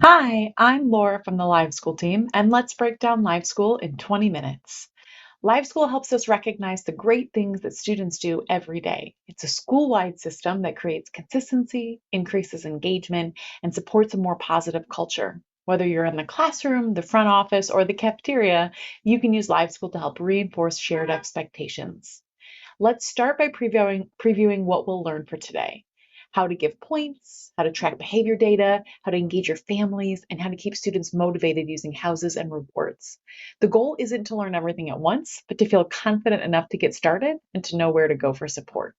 Hi, I'm Laura from the LiveSchool team, and let's break down LiveSchool in 20 minutes. LiveSchool helps us recognize the great things that students do every day. It's a school-wide system that creates consistency, increases engagement, and supports a more positive culture. Whether you're in the classroom, the front office, or the cafeteria, you can use LiveSchool to help reinforce shared expectations. Let's start by previewing what we'll learn for today. How to give points, how to track behavior data, how to engage your families, and how to keep students motivated using houses and rewards. The goal isn't to learn everything at once, but to feel confident enough to get started and to know where to go for support.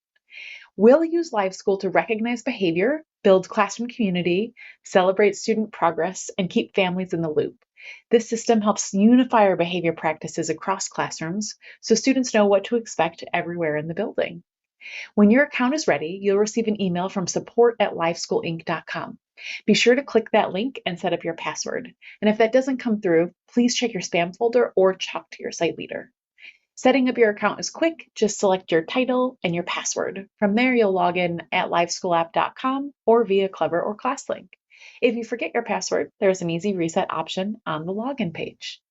We'll use LiveSchool to recognize behavior, build classroom community, celebrate student progress, and keep families in the loop. This system helps unify our behavior practices across classrooms so students know what to expect everywhere in the building. When your account is ready, you'll receive an email from support@liveschoolinc.com. Be sure to click that link and set up your password. And if that doesn't come through, please check your spam folder or talk to your site leader. Setting up your account is quick. Just select your title and your password. From there, you'll log in at liveschoolapp.com or via Clever or ClassLink. If you forget your password, there's an easy reset option on the login page.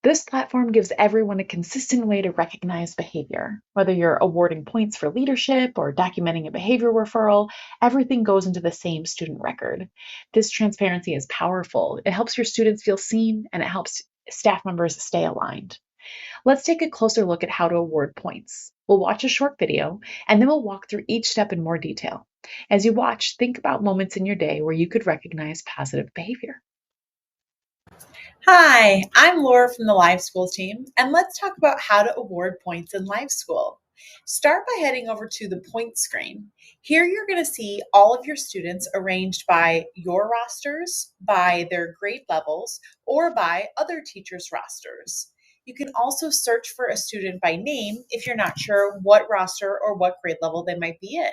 This platform gives everyone a consistent way to recognize behavior. Whether you're awarding points for leadership or documenting a behavior referral, everything goes into the same student record. This transparency is powerful. It helps your students feel seen and it helps staff members stay aligned. Let's take a closer look at how to award points. We'll watch a short video and then we'll walk through each step in more detail. As you watch, think about moments in your day where you could recognize positive behavior. Hi, I'm Laura from the LiveSchool team, and let's talk about how to award points in LiveSchool. Start by heading over to the point screen. Here you're going to see all of your students arranged by your rosters, by their grade levels, or by other teachers' rosters. You can also search for a student by name if you're not sure what roster or what grade level they might be in.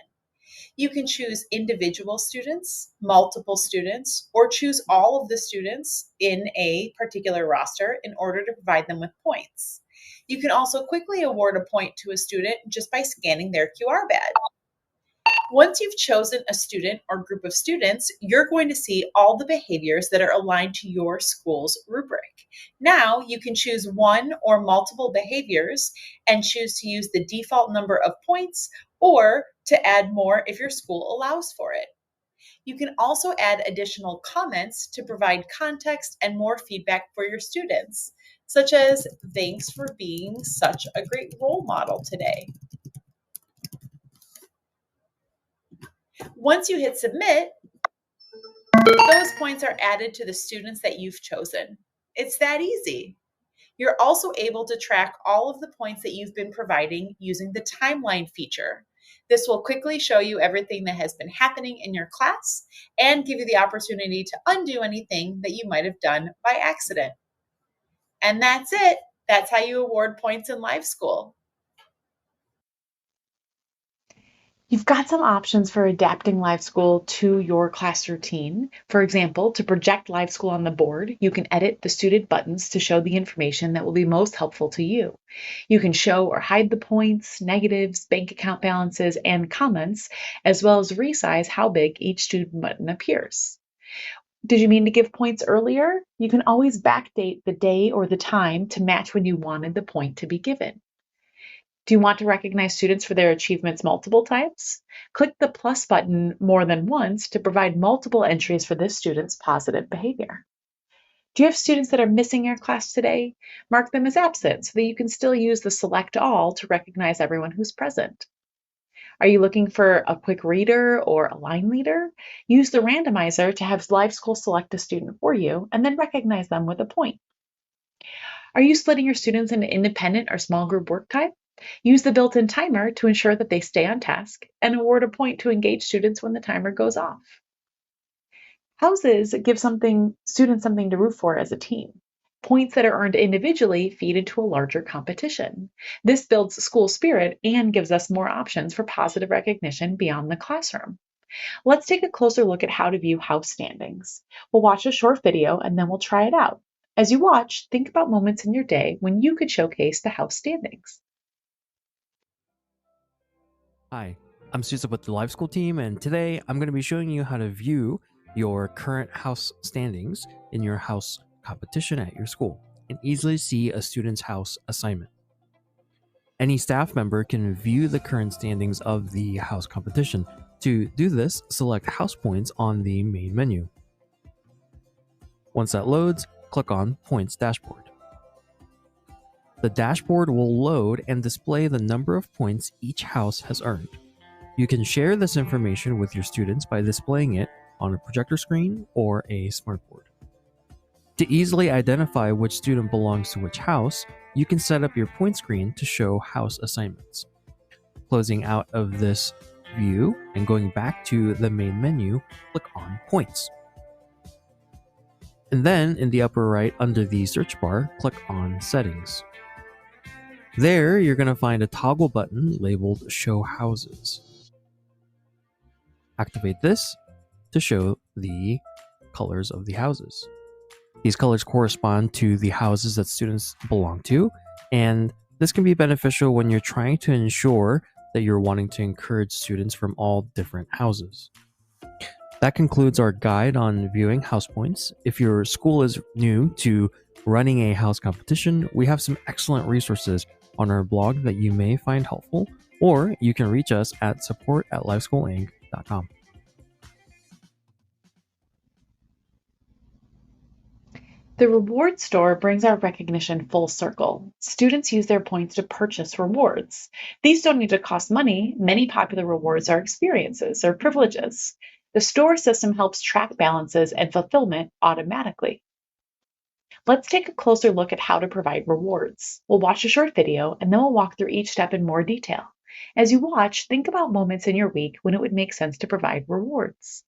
You can choose individual students, multiple students, or choose all of the students in a particular roster in order to provide them with points. You can also quickly award a point to a student just by scanning their QR badge. Once you've chosen a student or group of students, you're going to see all the behaviors that are aligned to your school's rubric. Now you can choose one or multiple behaviors and choose to use the default number of points or to add more if your school allows for it. You can also add additional comments to provide context and more feedback for your students, such as, "Thanks for being such a great role model today." Once you hit submit, those points are added to the students that you've chosen. It's that easy. You're also able to track all of the points that you've been providing using the timeline feature. This will quickly show you everything that has been happening in your class and give you the opportunity to undo anything that you might have done by accident. And that's it. That's how you award points in LiveSchool. You've got some options for adapting LiveSchool to your class routine. For example, to project LiveSchool on the board, you can edit the suited buttons to show the information that will be most helpful to you. You can show or hide the points, negatives, bank account balances, and comments, as well as resize how big each student button appears. Did you mean to give points earlier? You can always backdate the day or the time to match when you wanted the point to be given. Do you want to recognize students for their achievements multiple times? Click the plus button more than once to provide multiple entries for this student's positive behavior. Do you have students that are missing your class today? Mark them as absent so that you can still use the select all to recognize everyone who's present. Are you looking for a quick reader or a line leader? Use the randomizer to have LiveSchool select a student for you and then recognize them with a point. Are you splitting your students into independent or small group work time? Use the built-in timer to ensure that they stay on task and award a point to engage students when the timer goes off. Houses give students something to root for as a team. Points that are earned individually feed into a larger competition. This builds school spirit and gives us more options for positive recognition beyond the classroom. Let's take a closer look at how to view house standings. We'll watch a short video and then we'll try it out. As you watch, think about moments in your day when you could showcase the house standings. Hi, I'm Susan with the LiveSchool team, and today I'm going to be showing you how to view your current house standings in your house competition at your school and easily see a student's house assignment. Any staff member can view the current standings of the house competition. To do this, select House Points on the main menu. Once that loads, click on Points Dashboard. The dashboard will load and display the number of points each house has earned. You can share this information with your students by displaying it on a projector screen or a smartboard. To easily identify which student belongs to which house, you can set up your point screen to show house assignments. Closing out of this view and going back to the main menu, click on Points. And then in the upper right under the search bar, click on Settings. There, you're going to find a toggle button labeled Show Houses. Activate this to show the colors of the houses. These colors correspond to the houses that students belong to, and this can be beneficial when you're trying to ensure that you're wanting to encourage students from all different houses. That concludes our guide on viewing house points. If your school is new to running a house competition, we have some excellent resources on our blog that you may find helpful, or you can reach us at support@liveschoolinc.com. The reward store brings our recognition full circle. Students use their points to purchase rewards. These don't need to cost money. Many popular rewards are experiences or privileges. The store system helps track balances and fulfillment automatically. Let's take a closer look at how to provide rewards. We'll watch a short video and then we'll walk through each step in more detail. As you watch, think about moments in your week when it would make sense to provide rewards.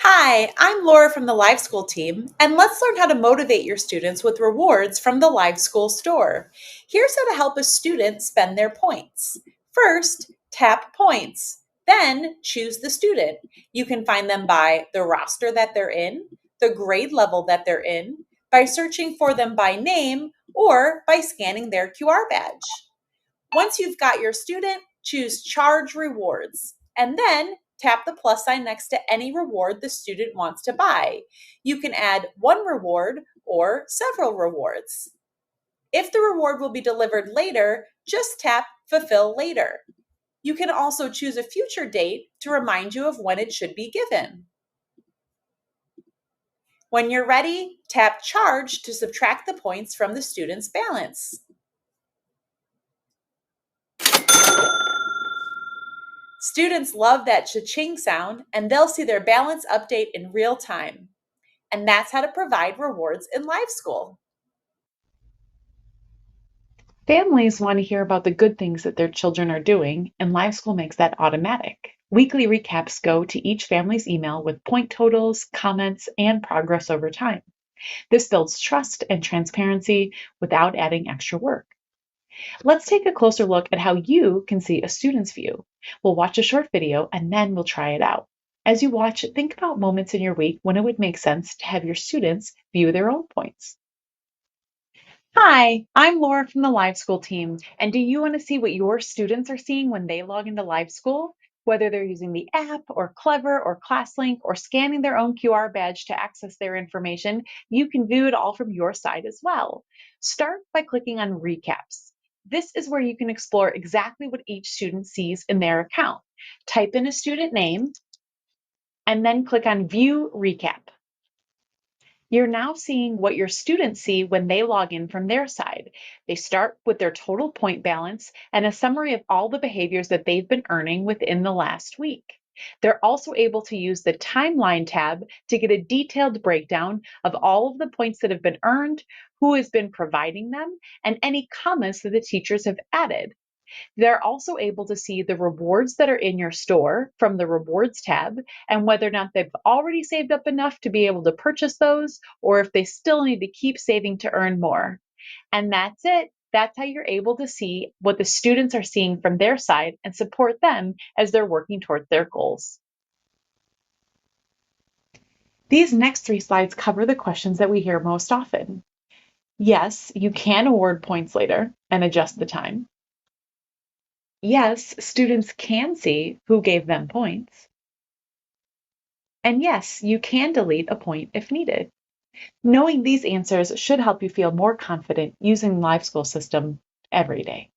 Hi, I'm Laura from the LiveSchool team, and let's learn how to motivate your students with rewards from the LiveSchool store. Here's how to help a student spend their points. First, tap Points, then choose the student. You can find them by the roster that they're in, the grade level that they're in, by searching for them by name, or by scanning their QR badge. Once you've got your student, choose Charge Rewards, and then tap the plus sign next to any reward the student wants to buy. You can add one reward or several rewards. If the reward will be delivered later, just tap Fulfill Later. You can also choose a future date to remind you of when it should be given. When you're ready, tap Charge to subtract the points from the student's balance. Students love that cha-ching sound, and they'll see their balance update in real time. And that's how to provide rewards in LiveSchool. Families want to hear about the good things that their children are doing, and LiveSchool makes that automatic. Weekly recaps go to each family's email with point totals, comments, and progress over time. This builds trust and transparency without adding extra work. Let's take a closer look at how you can see a student's view. We'll watch a short video and then we'll try it out. As you watch, think about moments in your week when it would make sense to have your students view their own points. Hi, I'm Laura from the LiveSchool team. And do you want to see what your students are seeing when they log into LiveSchool? Whether they're using the app or Clever or ClassLink or scanning their own QR badge to access their information, you can view it all from your side as well. Start by clicking on Recaps. This is where you can explore exactly what each student sees in their account. Type in a student name and then click on View Recap. You're now seeing what your students see when they log in from their side. They start with their total point balance and a summary of all the behaviors that they've been earning within the last week. They're also able to use the Timeline tab to get a detailed breakdown of all of the points that have been earned, who has been providing them, and any comments that the teachers have added. They're also able to see the rewards that are in your store from the Rewards tab and whether or not they've already saved up enough to be able to purchase those or if they still need to keep saving to earn more. And that's it. That's how you're able to see what the students are seeing from their side and support them as they're working towards their goals. These next 3 slides cover the questions that we hear most often. Yes, you can award points later and adjust the time. Yes, students can see who gave them points. And yes, you can delete a point if needed. Knowing these answers should help you feel more confident using the LiveSchool system every day.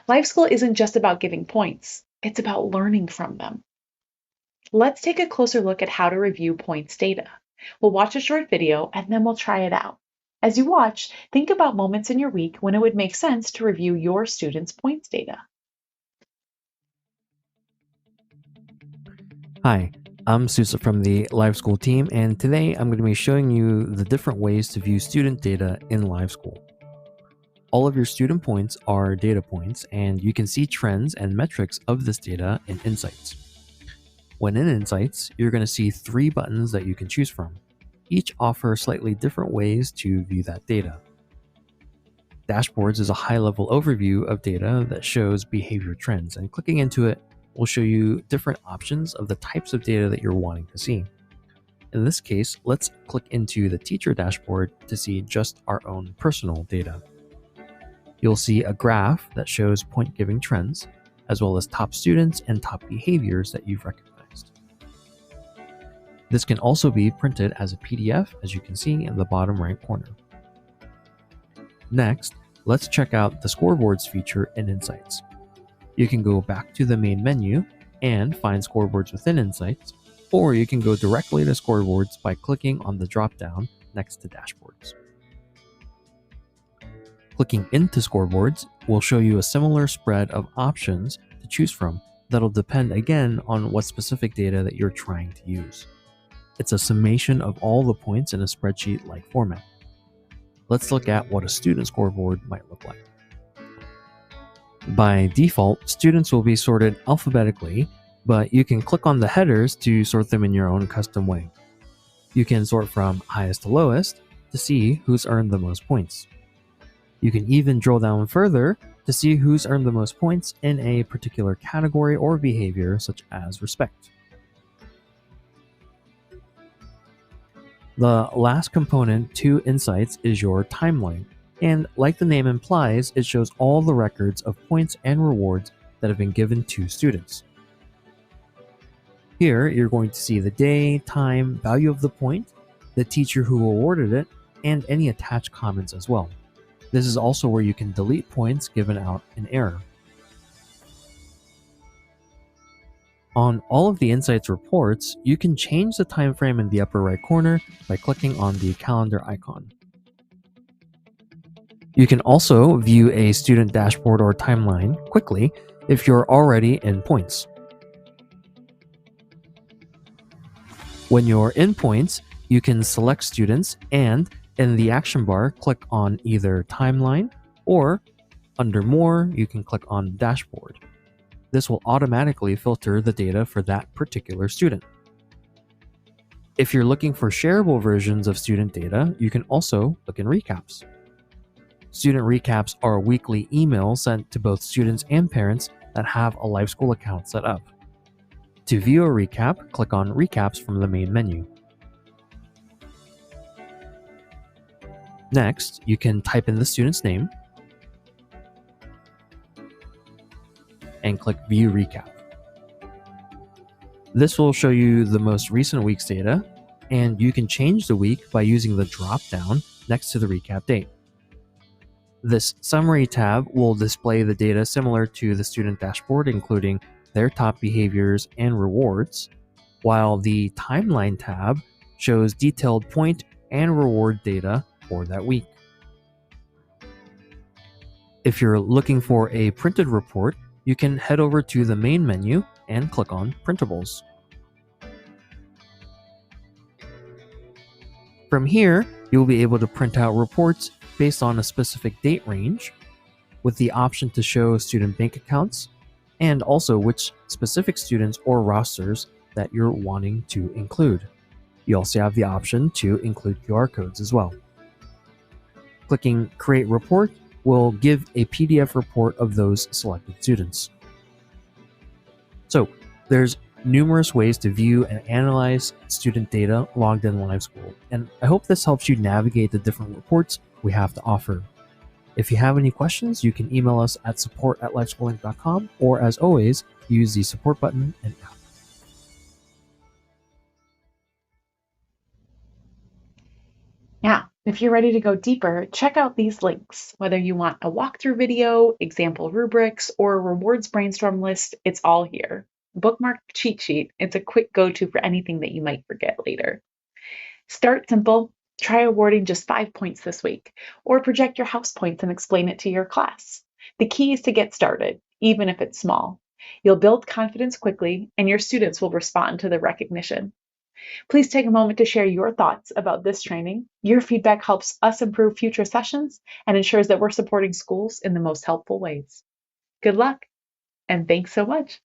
LiveSchool isn't just about giving points, it's about learning from them. Let's take a closer look at how to review points data. We'll watch a short video and then we'll try it out. As you watch, think about moments in your week when it would make sense to review your students' points data. Hi, I'm Susa from the LiveSchool team, and today I'm going to be showing you the different ways to view student data in LiveSchool. All of your student points are data points, and you can see trends and metrics of this data in Insights. When in Insights, you're going to see 3 buttons that you can choose from. Each offer slightly different ways to view that data. Dashboards is a high-level overview of data that shows behavior trends, and clicking into it will show you different options of the types of data that you're wanting to see. In this case, let's click into the teacher dashboard to see just our own personal data. You'll see a graph that shows point-giving trends, as well as top students and top behaviors that you've recognized. This can also be printed as a PDF, as you can see in the bottom right corner. Next, let's check out the scoreboards feature in Insights. You can go back to the main menu and find scoreboards within Insights, or you can go directly to scoreboards by clicking on the drop-down next to dashboards. Clicking into scoreboards will show you a similar spread of options to choose from that'll depend again on what specific data that you're trying to use. It's a summation of all the points in a spreadsheet-like format. Let's look at what a student scoreboard might look like. By default, students will be sorted alphabetically, but you can click on the headers to sort them in your own custom way. You can sort from highest to lowest to see who's earned the most points. You can even drill down further to see who's earned the most points in a particular category or behavior, such as respect. The last component to Insights is your timeline. And like the name implies, it shows all the records of points and rewards that have been given to students. Here, you're going to see the day, time, value of the point, the teacher who awarded it, and any attached comments as well. This is also where you can delete points given out in error. On all of the Insights reports, you can change the time frame in the upper right corner by clicking on the calendar icon. You can also view a student dashboard or timeline quickly if you're already in points. When you're in points, you can select students and in the action bar, click on either timeline or under more, you can click on dashboard. This will automatically filter the data for that particular student. If you're looking for shareable versions of student data, you can also look in recaps. Student recaps are a weekly email sent to both students and parents that have a LiveSchool account set up. To view a recap, click on Recaps from the main menu. Next, you can type in the student's name and click View Recap. This will show you the most recent week's data, and you can change the week by using the drop-down next to the recap date. This Summary tab will display the data similar to the student dashboard, including their top behaviors and rewards, while the Timeline tab shows detailed point and reward data for that week. If you're looking for a printed report, you can head over to the main menu and click on Printables. From here, you'll be able to print out reports based on a specific date range, with the option to show student bank accounts, and also which specific students or rosters that you're wanting to include. You also have the option to include QR codes as well. Clicking Create Report will give a PDF report of those selected students. So there's numerous ways to view and analyze student data logged in LiveSchool, and I hope this helps you navigate the different reports we have to offer. If you have any questions, you can email us at support@liveschoolinc.com, or as always, use the support button and app. Yeah, if you're ready to go deeper, check out these links. Whether you want a walkthrough video, example rubrics, or a rewards brainstorm list, it's all here. Bookmark cheat sheet, it's a quick go-to for anything that you might forget later. Start simple. Try awarding just 5 points this week, or project your house points and explain it to your class. The key is to get started, even if it's small. You'll build confidence quickly, and your students will respond to the recognition. Please take a moment to share your thoughts about this training. Your feedback helps us improve future sessions and ensures that we're supporting schools in the most helpful ways. Good luck, and thanks so much.